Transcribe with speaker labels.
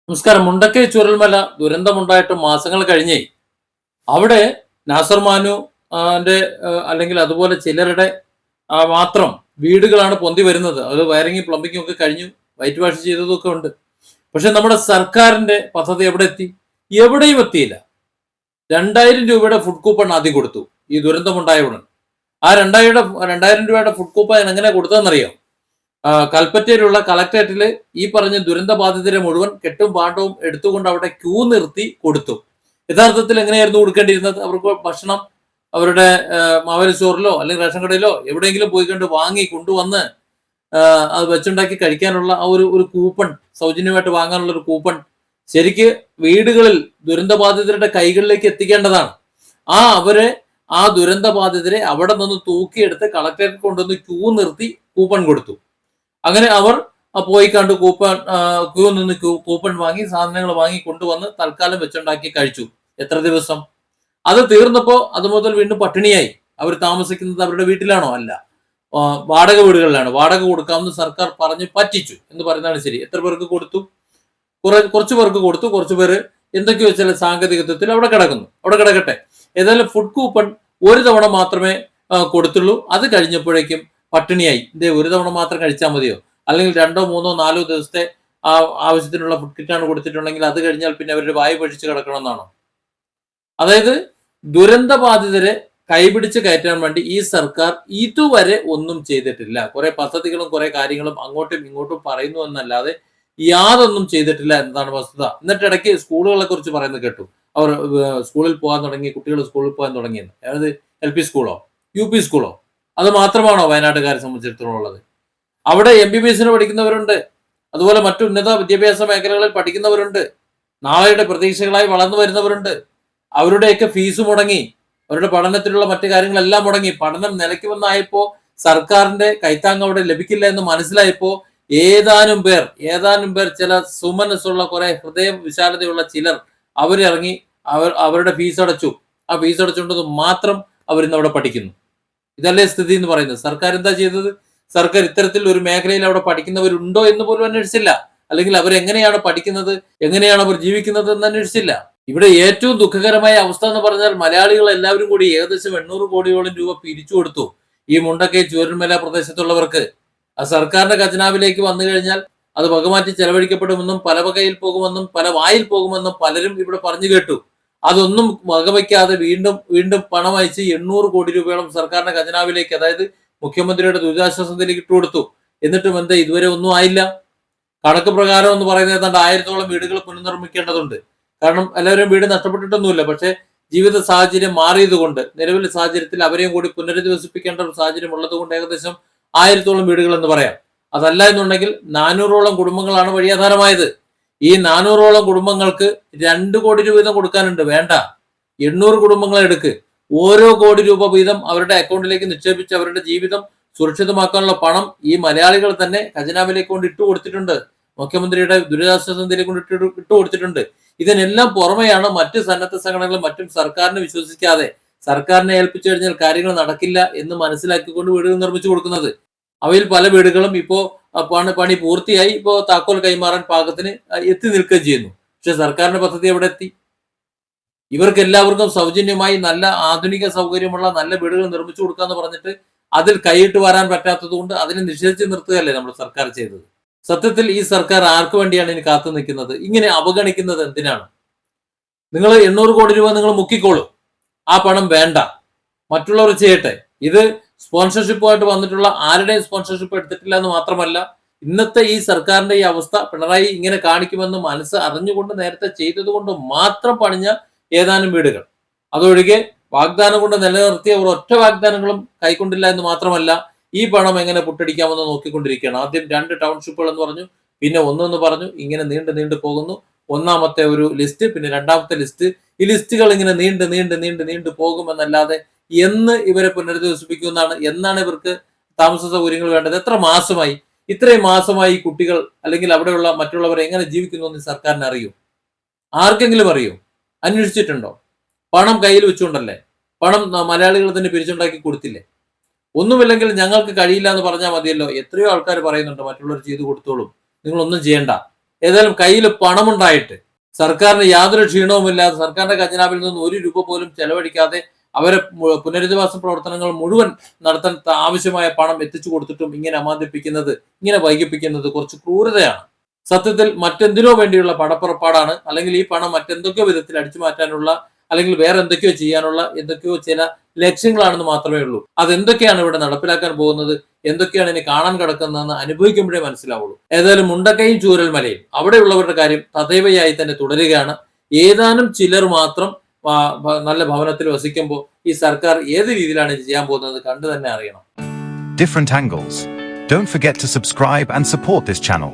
Speaker 1: നമസ്കാരം. മുണ്ടക്കൈ ചുരൽമല ദുരന്തമുണ്ടായിട്ട് മാസങ്ങൾ കഴിഞ്ഞേ. അവിടെ നാസർ മാനു ന്റെ അല്ലെങ്കിൽ അതുപോലെ ചിലരുടെ മാത്രം വീടുകളാണ് പൊന്തി വരുന്നത്. അത് വയറിങ്ങും പ്ലംബിങ്ങും ഒക്കെ കഴിഞ്ഞു, വൈറ്റ് വാഷ് ചെയ്തതൊക്കെ ഉണ്ട്. പക്ഷെ നമ്മുടെ സർക്കാരിന്റെ പദ്ധതി എവിടെ എത്തി? എവിടെയും എത്തിയില്ല. 2000 രൂപയുടെ ഫുഡ് കൂപ്പൺ ആദ്യം കൊടുത്തു ഈ ദുരന്തമുണ്ടായ ഉടൻ. ആ 2000 രൂപയുടെ ഫുഡ് കൂപ്പൺ എങ്ങനെ കൊടുത്തതെന്നറിയാം? കൽപ്പറ്റയിലുള്ള കളക്ടറേറ്റിൽ ഈ പറഞ്ഞ ദുരന്ത ബാധിതരെ മുഴുവൻ കെട്ടും പാണ്ടവും എടുത്തുകൊണ്ട് അവിടെ ക്യൂ നിർത്തി കൊടുത്തു. യഥാർത്ഥത്തിൽ എങ്ങനെയായിരുന്നു കൊടുക്കേണ്ടിയിരുന്നത്? അവർക്ക് ഭക്ഷണം അവരുടെ മാവേലി സ്റ്റോറിലോ അല്ലെങ്കിൽ റേഷൻ കടയിലോ എവിടെയെങ്കിലും പോയി കണ്ട് വാങ്ങി കൊണ്ടുവന്ന് അത് വെച്ചുണ്ടാക്കി കഴിക്കാനുള്ള ആ ഒരു കൂപ്പൺ, സൗജന്യമായിട്ട് വാങ്ങാനുള്ള ഒരു കൂപ്പൺ ശരിക്ക് വീടുകളിൽ ദുരന്തബാധിതരുടെ കൈകളിലേക്ക് എത്തിക്കേണ്ടതാണ്. ആ ദുരന്തബാധിതരെ അവിടെ നിന്ന് തൂക്കിയെടുത്ത് കളക്ടറേറ്റ് കൊണ്ടുവന്ന് ക്യൂ നിർത്തി കൂപ്പൺ കൊടുത്തു. അങ്ങനെ അവർ പോയി കണ്ട് ക്യൂ നിന്ന് കൂപ്പൺ വാങ്ങി സാധനങ്ങൾ വാങ്ങി കൊണ്ടുവന്ന് തൽക്കാലം വെച്ചുണ്ടാക്കി കഴിച്ചു. എത്ര ദിവസം? അത് തീർന്നപ്പോ അത് മുതൽ വീണ്ടും പട്ടിണിയായി. അവർ താമസിക്കുന്നത് അവരുടെ വീട്ടിലാണോ? അല്ല, വാടക വീടുകളിലാണ്. വാടക കൊടുക്കാമെന്ന് സർക്കാർ പറഞ്ഞ് പറ്റിച്ചു എന്ന് പറയുന്നതാണ് ശരി. എത്ര പേർക്ക് കൊടുത്തു? കുറച്ചു പേർക്ക് കൊടുത്തു. കുറച്ചു പേര് എന്തൊക്കെയോ ചില സാങ്കേതികത്വത്തിൽ അവിടെ കിടക്കുന്നു. അവിടെ കിടക്കട്ടെ. ഏതായാലും ഫുഡ് കൂപ്പൺ ഒരു തവണ മാത്രമേ കൊടുത്തുള്ളൂ. അത് കഴിഞ്ഞപ്പോഴേക്കും പട്ടിണിയായി. ഇതേ ഒരു തവണ മാത്രം കഴിച്ചാൽ മതിയോ? അല്ലെങ്കിൽ 2, 3, 4 ദിവസത്തെ ആവശ്യത്തിനുള്ള ഫുഡ് കിറ്റാണ് കൊടുത്തിട്ടുണ്ടെങ്കിൽ അത് കഴിഞ്ഞാൽ പിന്നെ അവരുടെ വായ പഴിച്ച് കിടക്കണമെന്നാണോ? അതായത് ദുരന്ത ബാധിതരെ കൈപിടിച്ച് കയറ്റാൻ വേണ്ടി ഈ സർക്കാർ ഇതുവരെ ഒന്നും ചെയ്തിട്ടില്ല. കുറെ പദ്ധതികളും കുറെ കാര്യങ്ങളും അങ്ങോട്ടും ഇങ്ങോട്ടും പറയുന്നു എന്നല്ലാതെ യാതൊന്നും ചെയ്തിട്ടില്ല എന്നതാണ് വസ്തുത. എന്നിട്ട് ഇടയ്ക്ക് സ്കൂളുകളെ കുറിച്ച് പറയുന്നത് കേട്ടു. അവർ സ്കൂളിൽ പോകാൻ തുടങ്ങി, കുട്ടികൾ സ്കൂളിൽ പോകാൻ തുടങ്ങിയെന്ന്. അതായത് LP സ്കൂളോ UP സ്കൂളോ? അത് മാത്രമാണോ വയനാട്ടുകാരെ സംബന്ധിച്ചിടത്തോളം ഉള്ളത്? അവിടെ MBBS പഠിക്കുന്നവരുണ്ട്, അതുപോലെ മറ്റു ഉന്നത വിദ്യാഭ്യാസ മേഖലകളിൽ പഠിക്കുന്നവരുണ്ട്, നാളെയുടെ പ്രതീക്ഷകളായി വളർന്നു വരുന്നവരുണ്ട്. അവരുടെയൊക്കെ ഫീസ് മുടങ്ങി, അവരുടെ പഠനത്തിലുള്ള മറ്റു കാര്യങ്ങളെല്ലാം മുടങ്ങി. പഠനം നിലയ്ക്കുമെന്നായപ്പോ സർക്കാരിന്റെ കൈത്താങ് അവിടെ ലഭിക്കില്ല എന്ന് മനസ്സിലായപ്പോ ഏതാനും പേർ ചില സുമനസ്സുള്ള കുറെ ഹൃദയ വിശാലതയുള്ള ചിലർ അവരിറങ്ങി അവരുടെ ഫീസ് അടച്ചു. ആ ഫീസ് അടച്ചുകൊണ്ടത് മാത്രം അവരിന്ന് അവിടെ പഠിക്കുന്നു. ഇതല്ലേ സ്ഥിതി എന്ന് പറയുന്നത്. സർക്കാർ എന്താ ചെയ്തത്? സർക്കാർ ഇത്തരത്തിൽ ഒരു മേഖലയിൽ അവിടെ പഠിക്കുന്നവരുണ്ടോ എന്ന് പോലും അന്വേഷിച്ചില്ല. അല്ലെങ്കിൽ അവരെങ്ങനെയാണ് പഠിക്കുന്നത്, എങ്ങനെയാണ് അവർ ജീവിക്കുന്നത് എന്ന് അന്വേഷിച്ചില്ല. ഇവിടെ ഏറ്റവും ദുഃഖകരമായ അവസ്ഥ എന്ന് പറഞ്ഞാൽ മലയാളികൾ എല്ലാവരും കൂടി ഏകദേശം 800 കോടിയോളം രൂപ പിരിച്ചു കൊടുത്തു ഈ മുണ്ടക്കൈ ചൂരൽമല പ്രദേശത്തുള്ളവർക്ക്. ആ സർക്കാരിന്റെ ഖജനാവിലേക്ക് വന്നു കഴിഞ്ഞാൽ അത് വകമാറ്റി ചെലവഴിക്കപ്പെടുമെന്നും പല വകയിൽ പോകുമെന്നും പല വായിൽ പോകുമെന്നും പലരും ഇവിടെ പറഞ്ഞു കേട്ടു. അതൊന്നും വകവയ്ക്കാതെ വീണ്ടും വീണ്ടും പണം അയച്ച് 800 കോടി രൂപയോളം സർക്കാരിന്റെ ഖജനാവിലേക്ക്, അതായത് മുഖ്യമന്ത്രിയുടെ ദുരിതാശ്വാസ നിധിയിലേക്ക് ഇട്ടുകൊടുത്തു. എന്നിട്ടും എന്താ ഇതുവരെ ഒന്നും ആയില്ല? കണക്ക് പ്രകാരം എന്ന് പറയുന്നത് ഏതാണ്ട് 1000-ഓളം വീടുകൾ പുനർനിർമ്മിക്കേണ്ടതുണ്ട്. കാരണം എല്ലാവരും വീട് നഷ്ടപ്പെട്ടിട്ടൊന്നുമില്ല. പക്ഷെ ജീവിത സാഹചര്യം മാറിയതുകൊണ്ട് നിലവിലെ സാഹചര്യത്തിൽ അവരെയും കൂടി പുനരധിവസിപ്പിക്കേണ്ട ഒരു സാഹചര്യം ഉള്ളത് കൊണ്ട് ഏകദേശം 1000-ഓളം വീടുകൾ എന്ന് പറയാം. അതല്ല എന്നുണ്ടെങ്കിൽ 400-ഓളം കുടുംബങ്ങളാണ് വഴിയാധാരമായത്. ഈ 400-ഓളം കുടുംബങ്ങൾക്ക് 2 കോടി രൂപ വീതം കൊടുക്കാനുണ്ട്. വേണ്ട, 800 കുടുംബങ്ങളെ എടുക്ക്. ഓരോ കോടി രൂപ വീതം അവരുടെ അക്കൗണ്ടിലേക്ക് നിക്ഷേപിച്ച് അവരുടെ ജീവിതം സുരക്ഷിതമാക്കാനുള്ള പണം ഈ മലയാളികൾ തന്നെ ഖജനാവിലേക്ക് കൊണ്ട് ഇട്ടു കൊടുത്തിട്ടുണ്ട്. മുഖ്യമന്ത്രിയുടെ ദുരിതാശ്വാസ നിധിയിലേക്ക് കൊണ്ട് ഇട്ടു കൊടുത്തിട്ടുണ്ട്. ഇതിനെല്ലാം പുറമെയാണ് മറ്റ് സന്നദ്ധ സംഘടനകളും മറ്റും സർക്കാരിനെ വിശ്വസിക്കാതെ സർക്കാരിനെ ഏൽപ്പിച്ചു കഴിഞ്ഞാൽ കാര്യങ്ങൾ നടക്കില്ല എന്ന് മനസ്സിലാക്കിക്കൊണ്ട് വീടുകൾ നിർമ്മിച്ചു കൊടുക്കുന്നത്. അവയിൽ പല വീടുകളും ഇപ്പോ പണി പൂർത്തിയായി. ഇപ്പോ താക്കോൽ കൈമാറാൻ പാകത്തിന് എത്തി നിൽക്കുകയും ചെയ്യുന്നു. പക്ഷെ സർക്കാരിന്റെ പദ്ധതി എവിടെ എത്തി? ഇവർക്ക് എല്ലാവർക്കും സൗജന്യമായി നല്ല ആധുനിക സൗകര്യമുള്ള നല്ല വീടുകൾ നിർമ്മിച്ചു കൊടുക്കാന്ന് പറഞ്ഞിട്ട് അതിൽ കൈയിട്ട് വരാൻ പറ്റാത്തത് കൊണ്ട് അതിനെ നിഷേധിച്ച് നിർത്തുകയല്ലേ നമ്മുടെ സർക്കാർ ചെയ്തത്. സത്യത്തിൽ ഈ സർക്കാർ ആർക്ക് വേണ്ടിയാണ് ഇനി കാത്തു നിൽക്കുന്നത്? ഇങ്ങനെ അവഗണിക്കുന്നത് എന്തിനാണ്? നിങ്ങൾ 800 കോടി രൂപ നിങ്ങൾ മുക്കിക്കോളൂ, ആ പണം വേണ്ട, മറ്റുള്ളവർ ചെയ്യട്ടെ. ഇത് സ്പോൺസർഷിപ്പുമായിട്ട് വന്നിട്ടുള്ള ആരുടെയും സ്പോൺസർഷിപ്പ് എടുത്തിട്ടില്ല എന്ന് മാത്രമല്ല, ഇന്നത്തെ ഈ സർക്കാരിന്റെ ഈ അവസ്ഥ പിണറായി ഇങ്ങനെ കാണിക്കുമെന്ന് മനസ്സ് അറിഞ്ഞുകൊണ്ട് നേരത്തെ ചെയ്തത് കൊണ്ട് മാത്രം പണിഞ്ഞ ഏതാനും വീടുകൾ. അതൊഴികെ വാഗ്ദാനം കൊണ്ട് നിലനിർത്തിയ ഒരൊറ്റ വാഗ്ദാനങ്ങളും കൈക്കൊണ്ടില്ല എന്ന് മാത്രമല്ല, ഈ പണം എങ്ങനെ പുട്ടടിക്കാമെന്ന് നോക്കിക്കൊണ്ടിരിക്കുകയാണ്. ആദ്യം 2 ടൗൺഷിപ്പുകൾ എന്ന് പറഞ്ഞു, പിന്നെ ഒന്നെന്ന് പറഞ്ഞു. ഇങ്ങനെ നീണ്ടു പോകുന്നു. ഒന്നാമത്തെ ഒരു ലിസ്റ്റ്, പിന്നെ രണ്ടാമത്തെ ലിസ്റ്റ്. ഈ ലിസ്റ്റുകൾ ഇങ്ങനെ നീണ്ടു പോകുമെന്നല്ലാതെ എന്ന് ഇവരെ പുനരധിവസിപ്പിക്കുമെന്നാണ്, എന്നാണ് ഇവർക്ക് താമസ സൗകര്യങ്ങൾ വേണ്ടത്? എത്ര മാസമായി? ഇത്രയും മാസമായി കുട്ടികൾ അല്ലെങ്കിൽ അവിടെയുള്ള മറ്റുള്ളവർ എങ്ങനെ ജീവിക്കുന്നു എന്ന് സർക്കാരിന് അറിയൂ? ആർക്കെങ്കിലും അറിയോ? അന്വേഷിച്ചിട്ടുണ്ടോ? പണം കയ്യിൽ വെച്ചുകൊണ്ടല്ലേ? പണം മലയാളികൾ തന്നെ പിരിച്ചുണ്ടാക്കി കൊടുത്തില്ലേ? ഒന്നുമില്ലെങ്കിൽ ഞങ്ങൾക്ക് കഴിയില്ല എന്ന് പറഞ്ഞാൽ മതിയല്ലോ. എത്രയോ ആൾക്കാർ പറയുന്നുണ്ട് മറ്റുള്ളവർ ചെയ്തു കൊടുത്തോളും, നിങ്ങളൊന്നും ചെയ്യണ്ട. ഏതായാലും കയ്യിൽ പണമുണ്ടായിട്ട് സർക്കാരിന് യാതൊരു ക്ഷീണവുമില്ലാതെ സർക്കാരിന്റെ ഖജനാവിൽ നിന്ന് 1 രൂപ പോലും ചെലവഴിക്കാതെ അവരെ പുനരധിവാസ പ്രവർത്തനങ്ങൾ മുഴുവൻ നടത്താൻ ആവശ്യമായ പണം എത്തിച്ചു കൊടുത്തിട്ടും ഇങ്ങനെ അമാന്തിപ്പിക്കുന്നത്, ഇങ്ങനെ വൈകിപ്പിക്കുന്നത് കുറച്ച് ക്രൂരതയാണ്. സത്യത്തിൽ മറ്റെന്തിനോ വേണ്ടിയുള്ള പണപ്പുറപ്പാടാണ്, അല്ലെങ്കിൽ ഈ പണം മറ്റെന്തൊക്കെയോ വിധത്തിൽ അടിച്ചു മാറ്റാനുള്ള, അല്ലെങ്കിൽ വേറെ എന്തൊക്കെയോ ചെയ്യാനുള്ള എന്തൊക്കെയോ ചില ലക്ഷ്യങ്ങളാണെന്ന് മാത്രമേ ഉള്ളൂ. അതെന്തൊക്കെയാണ് ഇവിടെ നടപ്പിലാക്കാൻ പോകുന്നത്, എന്തൊക്കെയാണ് ഇനി കാണാൻ കിടക്കുന്നതെന്ന് അനുഭവിക്കുമ്പോഴേ മനസ്സിലാവുള്ളൂ. ഏതായാലും മുണ്ടക്കൈയും ചൂരൽമലയും അവിടെയുള്ളവരുടെ കാര്യം തഥൈവയായി തന്നെ തുടരുകയാണ്. ഏതാനും ചിലർ മാത്രം നല്ല ഭവനത്തിൽ വസിക്കുമ്പോൾ ഈ സർക്കാർ ഏത് രീതിയിലാണ് ചെയ്യാൻ പോകുന്നത് കണ്ടു തന്നെ അറിയണം.
Speaker 2: Different angles. Don't forget to subscribe and support this channel.